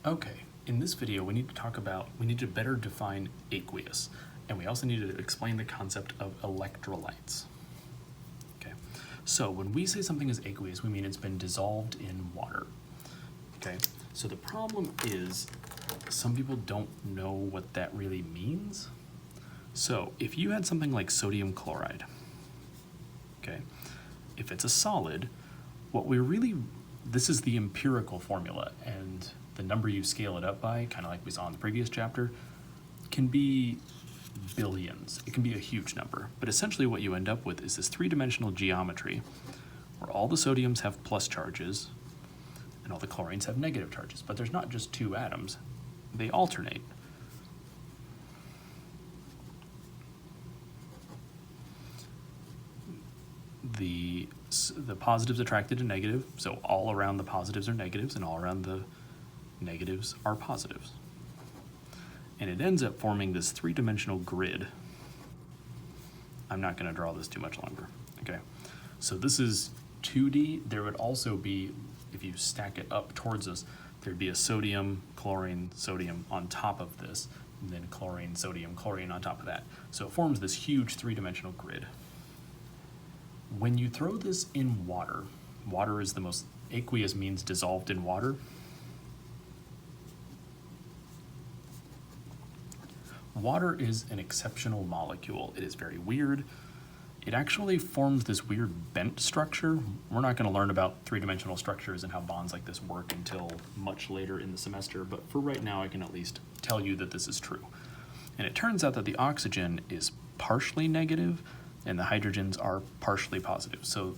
Okay, in this video we need to better define aqueous, and we also need to explain the concept of electrolytes. Okay, so when we say something is aqueous, we mean it's been dissolved in water. Okay, so the problem is some people don't know what that really means. So if you had something like sodium chloride, okay, if it's a solid, this is the empirical formula, and the number you scale it up by, kind of like we saw in the previous chapter, can be billions. It can be a huge number. But essentially what you end up with is this three-dimensional geometry where all the sodiums have plus charges and all the chlorines have negative charges. But there's not just two atoms. They alternate. The positives attracted to negative, so all around the positives are negatives and all around the negatives are positives. And it ends up forming this three-dimensional grid. I'm not going to draw this too much longer. Okay, so this is 2D. There would also be, if you stack it up towards us, there'd be a sodium, chlorine, sodium on top of this, and then chlorine, sodium, chlorine on top of that. So it forms this huge three-dimensional grid. When you throw this in water, water is the most, aqueous means dissolved in water. Water is an exceptional molecule. It is very weird. It actually forms this weird bent structure. We're not going to learn about three-dimensional structures and how bonds like this work until much later in the semester, but for right now I can at least tell you that this is true. And it turns out that the oxygen is partially negative and the hydrogens are partially positive. So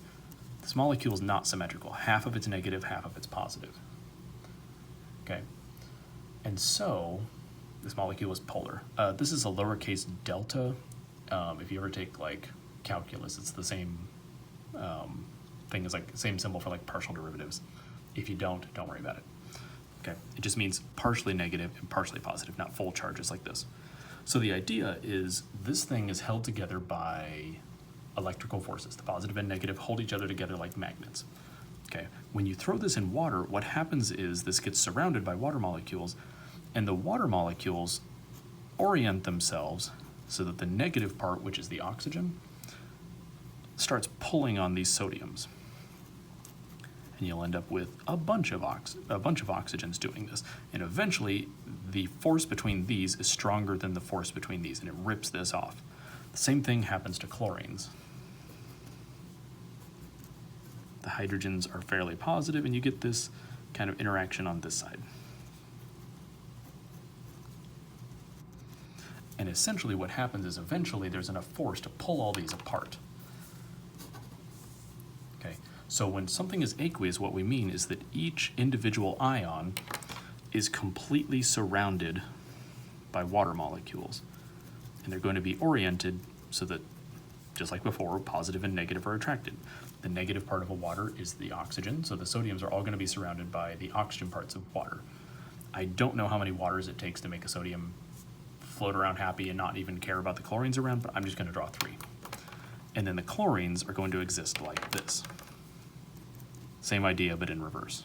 this molecule is not symmetrical. Half of it's negative, half of it's positive. Okay, and so this molecule is polar. This is a lowercase delta. If you ever take like calculus, it's the same thing as like same symbol for like partial derivatives. If you don't worry about it. Okay, it just means partially negative and partially positive, not full charges like this. So the idea is this thing is held together by electrical forces. The positive and negative hold each other together like magnets. Okay, when you throw this in water, what happens is this gets surrounded by water molecules, and the water molecules orient themselves so that the negative part, which is the oxygen, starts pulling on these sodiums. And you'll end up with a bunch of oxygens doing this. And eventually, the force between these is stronger than the force between these, and it rips this off. The same thing happens to chlorines. The hydrogens are fairly positive, and you get this kind of interaction on this side. And essentially what happens is eventually there's enough force to pull all these apart. Okay, so when something is aqueous, what we mean is that each individual ion is completely surrounded by water molecules. And they're going to be oriented so that, just like before, positive and negative are attracted. The negative part of a water is the oxygen, so the sodiums are all going to be surrounded by the oxygen parts of water. I don't know how many waters it takes to make a sodium float around happy and not even care about the chlorines around, but I'm just going to draw 3. And then the chlorines are going to exist like this. Same idea, but in reverse.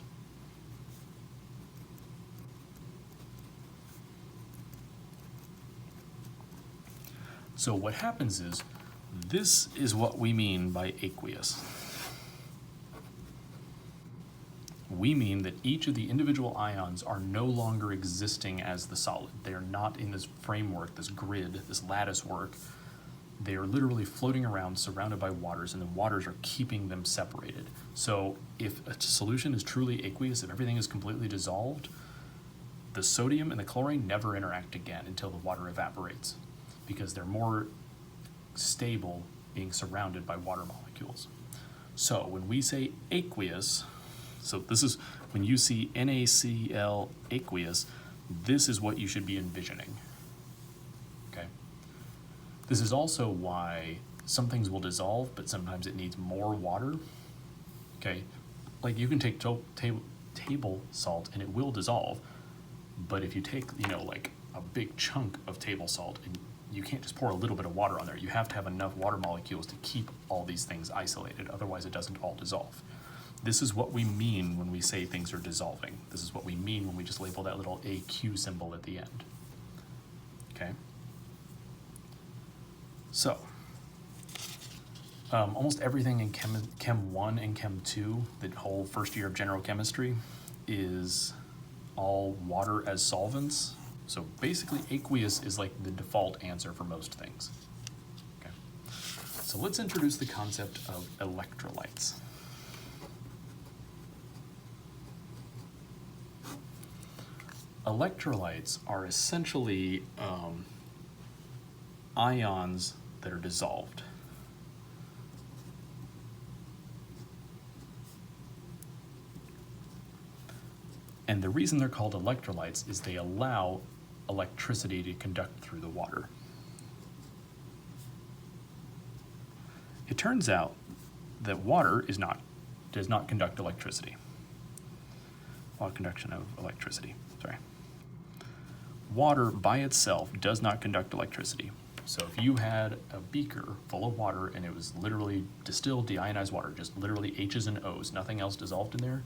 So what happens is, this is what we mean by aqueous. We mean that each of the individual ions are no longer existing as the solid. They are not in this framework, this grid, this lattice work. They are literally floating around surrounded by waters, and the waters are keeping them separated. So if a solution is truly aqueous, if everything is completely dissolved, the sodium and the chlorine never interact again until the water evaporates, because they're more stable being surrounded by water molecules. So when we say aqueous, so this is when you see NaCl aqueous, this is what you should be envisioning. Okay. This is also why some things will dissolve, but sometimes it needs more water. Okay, like you can take table salt and it will dissolve, but if you take, like a big chunk of table salt, and you can't just pour a little bit of water on there. You have to have enough water molecules to keep all these things isolated, otherwise it doesn't all dissolve. This is what we mean when we say things are dissolving. This is what we mean when we just label that little AQ symbol at the end. Okay? So, almost everything in Chem 1 and Chem 2, the whole first year of general chemistry, is all water as solvents. So basically aqueous is like the default answer for most things. Okay. So let's introduce the concept of electrolytes. Electrolytes are essentially ions that are dissolved. And the reason they're called electrolytes is they allow electricity to conduct through the water. It turns out that water does not conduct electricity. Conduction of electricity, sorry. Water by itself does not conduct electricity. So if you had a beaker full of water and it was literally distilled deionized water, just literally H's and O's, nothing else dissolved in there,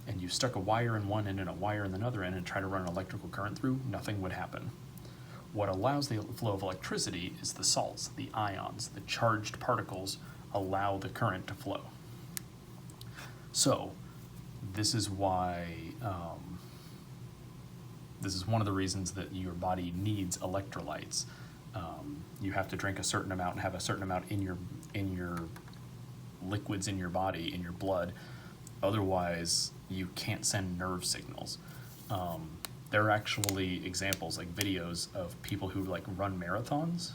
and you stuck a wire in one end and a wire in another end and try to run an electrical current through, nothing would happen. What allows the flow of electricity is the salts, the ions, the charged particles allow the current to flow. So this is why, this is one of the reasons that your body needs electrolytes. You have to drink a certain amount and have a certain amount in your liquids in your body, in your blood. Otherwise, you can't send nerve signals. There are actually examples, like videos of people who like run marathons,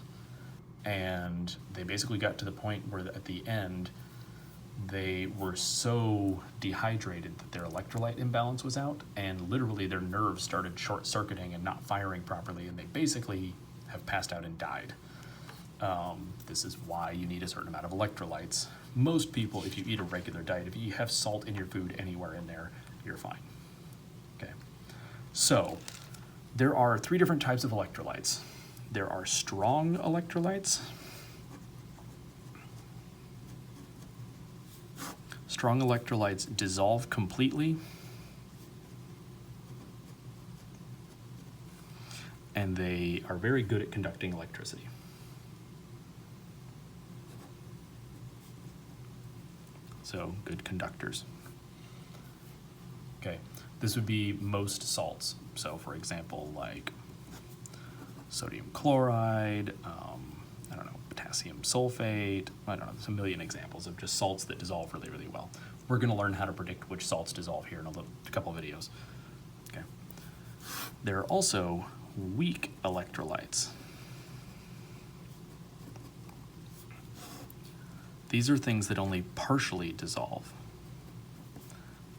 and they basically got to the point where at the end, they were so dehydrated that their electrolyte imbalance was out, and literally their nerves started short-circuiting and not firing properly, and they basically have passed out and died. This is why you need a certain amount of electrolytes. Most people, if you eat a regular diet, if you have salt in your food anywhere in there, you're fine. Okay. So there are 3 different types of electrolytes. There are strong electrolytes. Strong electrolytes dissolve completely, and they are very good at conducting electricity. So, good conductors. Okay, this would be most salts. So, for example, like sodium chloride, I don't know, potassium sulfate, I don't know, there's a million examples of just salts that dissolve really, really well. We're going to learn how to predict which salts dissolve here in a couple of videos. Okay. There are also weak electrolytes. These are things that only partially dissolve.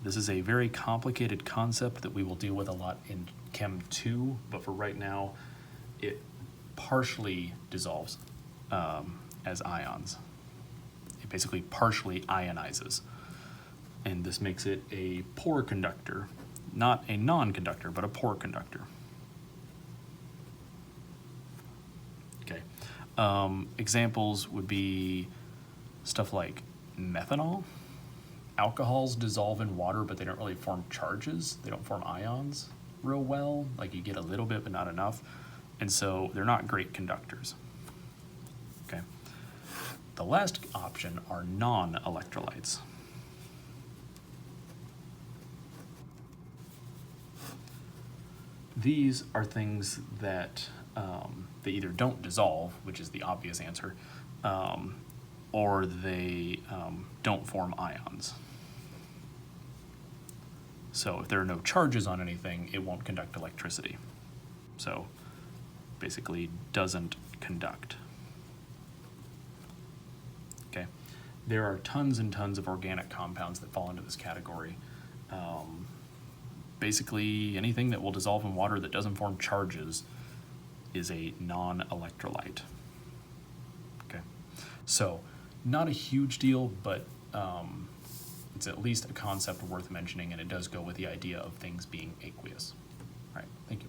This is a very complicated concept that we will deal with a lot in Chem 2, but for right now, it partially dissolves as ions. It basically partially ionizes. And this makes it a poor conductor, not a non-conductor, but a poor conductor. Okay. Examples would be stuff like methanol. Alcohols dissolve in water, but they don't really form charges. They don't form ions real well. Like you get a little bit, but not enough. And so they're not great conductors. Okay. The last option are non-electrolytes. These are things that they either don't dissolve, which is the obvious answer, or they don't form ions. So if there are no charges on anything, it won't conduct electricity. So basically doesn't conduct. Okay. There are tons and tons of organic compounds that fall into this category. Basically anything that will dissolve in water that doesn't form charges is a non-electrolyte. Okay. So not a huge deal, but it's at least a concept worth mentioning, and it does go with the idea of things being aqueous. All right, thank you.